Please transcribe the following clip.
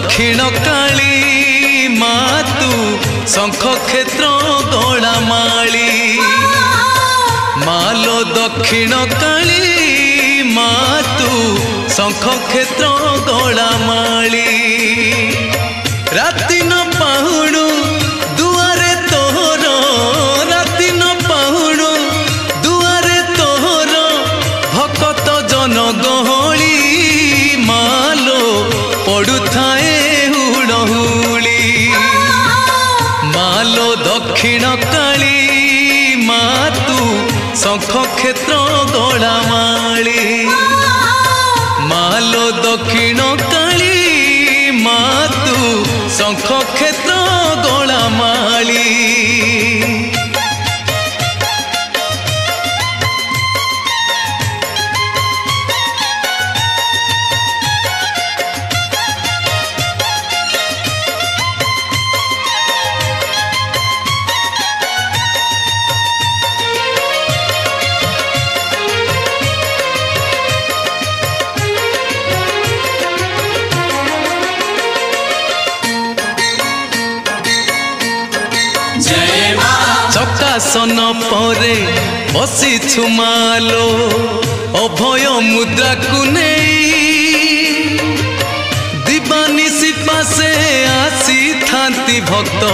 दक्षिण काली मातु शंख क्षेत्र गड़ामाली मालो दक्षिण काली मातु शंख क्षेत्र गड़ामाली राति न पाहुणु दुआरे तोहर राति न पाहुणु दुआरे तोहर भकत जन गहली मालो पड़ुथाए हुड़हुली मालो दक्षिण काली मातु शंख क्षेत्र गड़ामाली मालो दक्षिण काली मातु शंख क्षेत्र गड़ामाली चकासन परे बसी छुमालो अभय मुद्रा को नहीं दिवानिसी पासे आसी थांती भक्त।